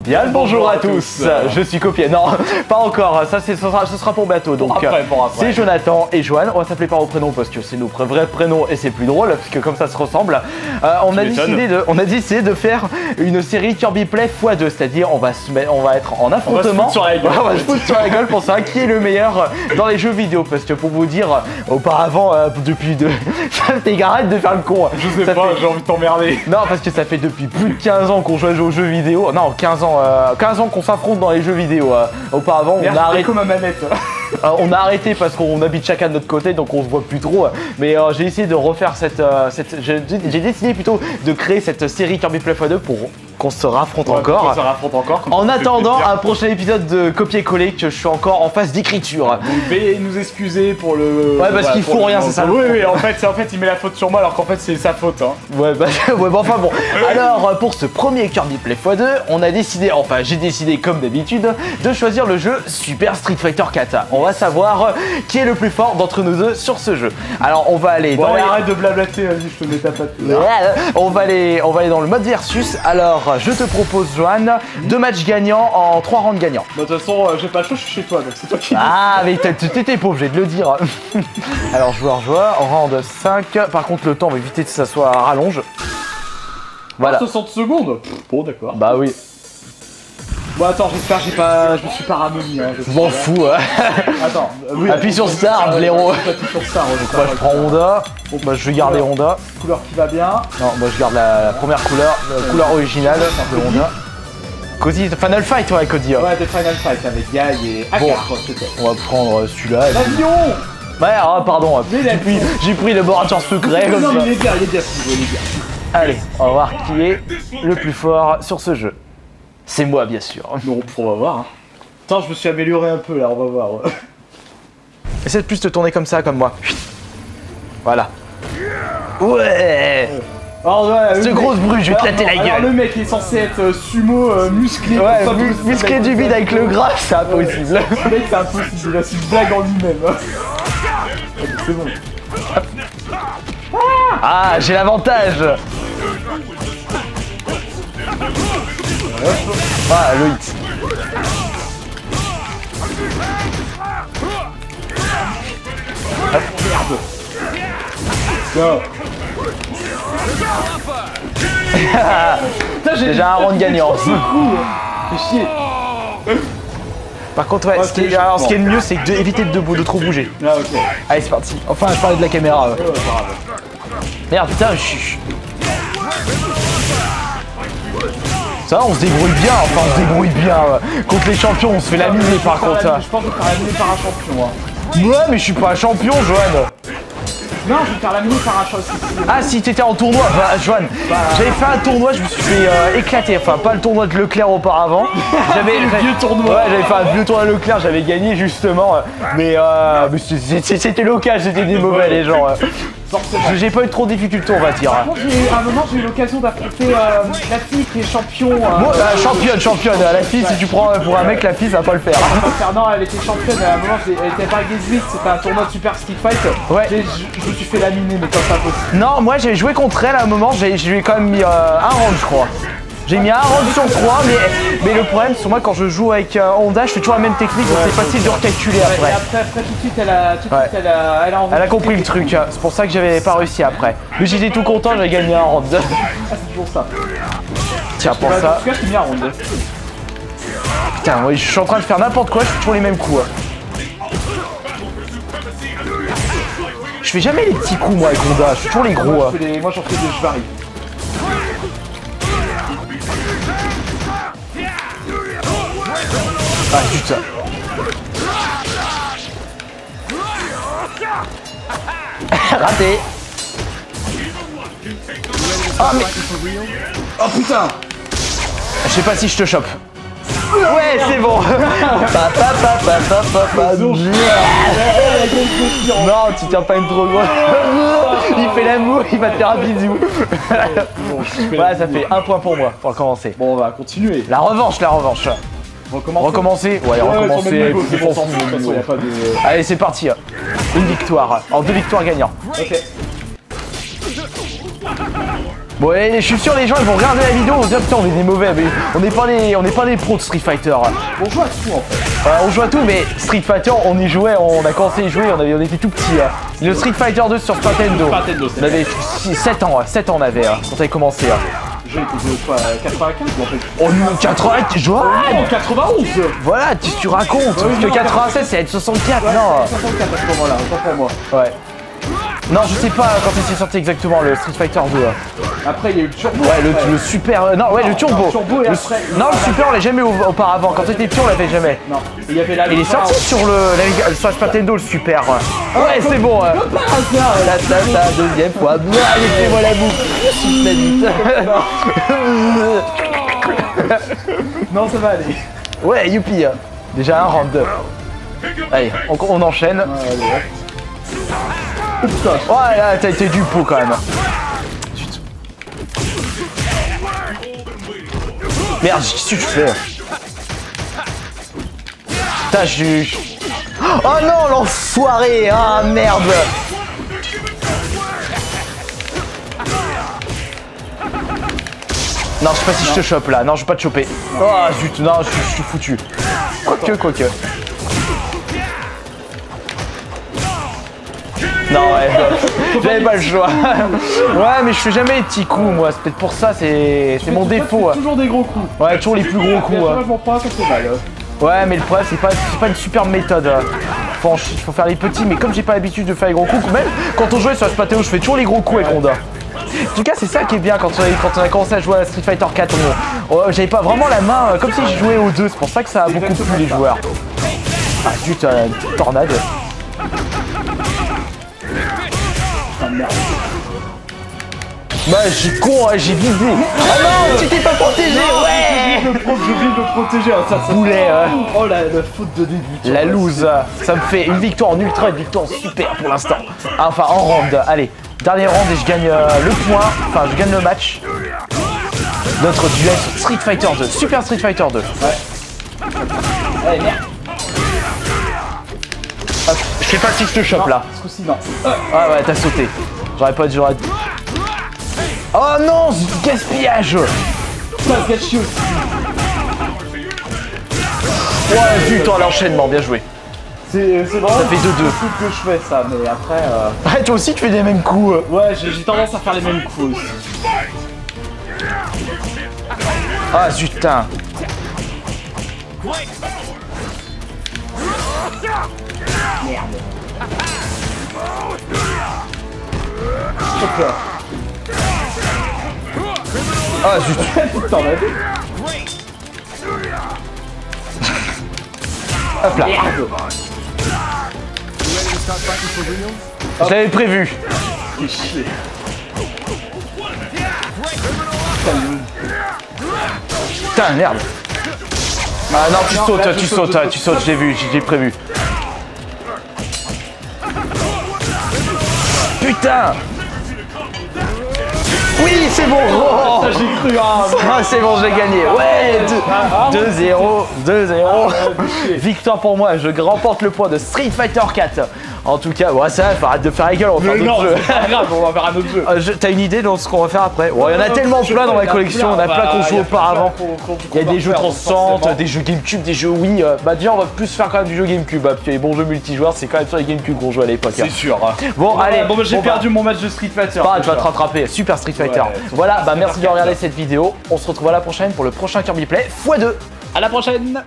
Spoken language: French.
Bien le bonjour à tous, je suis Copier. Non, pas encore, ça ce sera pour bientôt. Donc c'est Jonathan et Joanne. On va s'appeler par vos prénoms parce que c'est nos vrais prénoms et c'est plus drôle parce que comme ça se ressemble. On a décidé de faire une série Kirby Play x2, c'est-à-dire on va être en affrontement. On va se foutre sur la gueule pour savoir qui est le meilleur dans les jeux vidéo. Parce que pour vous dire, auparavant, ça fait arrête de faire le con. Je sais pas, j'ai envie de t'emmerder. Non, parce que ça fait depuis plus de 15 ans qu'on joue aux jeux vidéo. Non, 15 ans qu'on s'affronte dans les jeux vidéo. Auparavant, on a arrêté comme ma manette. On a arrêté parce qu'on habite chacun de notre côté, donc on se voit plus trop. Mais j'ai essayé de refaire j'ai décidé plutôt de créer cette série Kirby Play x2 pour qu'on se raffronte encore. En attendant un prochain épisode de copier-coller que je suis encore en phase d'écriture. Vous devez nous excuser pour le. Ouais, parce qu'il faut rien, c'est ça. Oui, en fait, il met la faute sur moi alors qu'en fait c'est sa faute. Hein. Ouais, enfin bon. Alors, pour ce premier Kirby Play x2, j'ai décidé comme d'habitude de choisir le jeu Super Street Fighter 4. On va savoir qui est le plus fort d'entre nous deux sur ce jeu. Alors, on va aller dans arrête de blablater, vas-y, je te mets ta patte. On va aller dans le mode versus. Alors, je te propose, Joanne, 2 matchs gagnants en 3 rounds gagnants. De toute façon, j'ai pas le choix, je suis chez toi, donc c'est toi qui. Ah, mais t'étais pauvre, j'ai de le dire. Alors, joueur, round 5. Par contre, le temps, on va éviter que ça soit à rallonge. Voilà. 60 secondes. Bon, d'accord. Bah oui. Bon, attends, j'espère que je me suis pas ramolli. Hein, je m'en fous. Attends, oui, appuie sur Star, blaireau. Appuie sur Star. Moi, je prends Honda. Bah, je vais garder Honda. Couleur qui va bien. Non, moi, je garde la première couleur, couleur originale de Honda. Cody, Final Fight, ouais, Cody. Ouais, des Final Fight avec Guy et Akar. Bon, on va prendre celui-là. L'avion. Ouais, pardon. J'ai pris le laboratoire secret. Non, mais il est bien, Allez, on va voir qui est le plus fort sur ce jeu. C'est moi, bien sûr. Non, on va voir. Hein. Attends, je me suis amélioré un peu là, on va voir. Essaie de plus te tourner comme ça, comme moi. Voilà. Ouais. Ce grosse bruit, je vais te latter la gueule. Le mec est censé être sumo, musclé. Ouais, musclé du vide avec le gras, c'est impossible. Le mec, c'est impossible, c'est une blague en lui-même. C'est bon. Ah, j'ai l'avantage. Ah, le hit. Merde. Go. J'ai déjà un round gagnant. Fais chier. Par contre, ouais, ce qui est le mieux, c'est d'éviter de trop bouger. Ah, ok. Allez, c'est parti. Enfin, je parlais de la caméra. Merde, putain, Ça, on se débrouille bien, Contre les champions, on se fait laminer par contre. Je pense que je vais faire laminer par un champion. Ouais, mais je suis pas un champion, Joanne. Non, je vais me faire laminer par un champion. Ah, si t'étais en tournoi, Joanne. J'avais fait un tournoi, je me suis fait éclater. Enfin, pas le tournoi de Leclerc auparavant. J'avais un vieux tournoi. Ouais, j'avais fait un vieux tournoi de Leclerc, j'avais gagné justement. Mais c'était local, c'était des mauvais les gens. J'ai pas eu trop de difficultés, on va dire. Par contre, à un moment, j'ai eu l'occasion d'affronter la fille qui est champion. Championne. La fille, si tu prends pour un mec, la fille, ça va pas le faire. Non, elle était championne. À un moment, elle était pas Gaze 8, c'était un tournoi de Super Street Fight. Ouais. Je me suis fait laminer, mais comme ça possible. Non, moi, j'ai joué contre elle à un moment, je lui ai quand même mis un round, je crois. J'ai mis un round sur 3, mais le problème, c'est moi quand je joue avec Honda, je fais toujours la même technique, donc c'est facile de recalculer après. Et après, tout de suite, elle a compris le truc, c'est pour ça que j'avais pas réussi après. Mais j'étais tout content, j'avais gagné un round. Ah, c'est pour ça. Tiens, pour ça. En tout cas, j'ai mis un round. Putain, ouais, je suis en train de faire n'importe quoi, je fais toujours les mêmes coups. Je fais jamais les petits coups, moi, avec Honda, je fais toujours les gros. Moi, j'en fais des jvaries. Ah putain. Raté. Oh mais. Oh putain. Je sais pas si je te chope. Ouais, c'est bon. Non, tu tiens pas une trop grosse. Il fait l'amour, il va te faire un bisou. Ouais, ça fait 1 point pour moi pour commencer. Bon, on va continuer. La revanche. Recommencer. Ouais, recommencer. Allez, c'est parti. Une victoire. En 2 victoires gagnants. Ok. Bon, et je suis sûr les gens ils vont regarder la vidéo, ils vont dire putain on est des mauvais, mais on n'est pas des pros de Street Fighter. On joue à tout en fait. On joue à tout, mais Street Fighter on y jouait, on a commencé à y jouer, on était tout petits. Le Street Fighter 2 sur Nintendo. On avait 7 ans on avait quand on avait commencé. Le jeu était de quoi, 95 en fait. Oh non, 95, je vois. Non, 91. Voilà, tu racontes, parce que 96 c'est N64, ouais, non. 64 à ce moment-là, autant pour moi. Ouais. Non, je sais pas quand c'est sorti exactement le Street Fighter 2. Après, il y a eu le turbo. Ouais, le super. Non, ouais, le turbo. Le turbo et après. Non, le super, on l'a jamais auparavant. Quand t'étais petit, on l'avait jamais. Non. Il y avait la. Il est sorti sur le Super Nintendo, le super. Ouais, c'est bon. Par hasard. La deuxième fois. Allez, fais-moi la boucle. Non, ça va aller. Ouais, youpi. Déjà un round. Allez, on enchaîne. Ouais, là, t'as été du pot quand même. Zut. Merde, qu'est-ce que tu fais? Putain, oh non, l'enfoiré! Ah merde! Non, je sais pas si je te chope là. Non, je vais pas te choper. Oh zut, non, je suis foutu. Quoique. Non, ouais, j'avais pas le choix. Ouais, mais je fais jamais les petits coups, moi. C'est peut-être pour ça, c'est mon défaut. Toujours des gros coups. Ouais, toujours les plus gros coups. Ouais, mais le problème, c'est pas une super méthode. Faut faire les petits, mais comme j'ai pas l'habitude de faire les gros coups, même quand on jouait sur Splatoon, je fais toujours les gros coups avec Honda. En tout cas, c'est ça qui est bien quand on a commencé à jouer à Street Fighter 4. J'avais pas vraiment la main, comme si je jouais aux deux. C'est pour ça que ça a beaucoup plu les joueurs. Ah zut, une petite tornade. Bah j'ai con, j'ai vidé. Oh non, tu t'es pas protégé, ouais. Je viens de me protéger, ça boulet. Oh la faute de début. La loose, ça me fait une victoire en ultra, une victoire super pour l'instant. Enfin en round, allez, dernier round et je gagne le point, enfin je gagne le match. Notre duel sur Street Fighter 2, Super Street Fighter 2. Ouais. Allez, merde. Hop, je sais pas si je te chope là. Ce coup-ci, non. Ah ouais, t'as sauté. J'aurais pas dû. Oh non, gaspillage. Ça se gâchis aussi. Ouais, zut, toi l'enchaînement, bien joué. C'est vraiment ça fait 2-2. que je fais ça, mais après. Ouais, toi aussi tu fais les mêmes coups. Ouais, j'ai tendance à faire les mêmes coups aussi. Ah zut, putain. Merde. J'ai peur. Ah zut. Putain, on a vu. Hop là. Merde. Je l'avais prévu. Fais chier. Putain, merde. Ah non, tu sautes, j'ai vu, j'ai prévu. Putain. Oui, c'est bon. Oh, ça j'ai cru. Ah, c'est bon, j'ai gagné. Ouais, 2-0. Victoire pour moi, je remporte le point de Street Fighter 4. En tout cas, ouais, ça va, arrête de faire la gueule, on va faire d'autres jeux. C'est pas grave, on va faire un autre jeu. T'as une idée dans ce qu'on va faire après? Ouais, il y en a tellement plein dans ma collection, on a plein qu'on joue auparavant. Il y a des jeux 360, des jeux GameCube, des jeux Wii. Bah déjà, on va plus faire quand même du jeu GameCube, parce que les bons jeux multijoueurs, c'est quand même sur les GameCube qu'on joue à l'époque. C'est sûr. Bon, allez. Bon, j'ai perdu mon match de Street Fighter. Tu vas te rattraper, Super Street Fighter. Voilà, bah merci de regarder cette vidéo. On se retrouve à la prochaine pour le prochain Kirby Play x2. À la prochaine.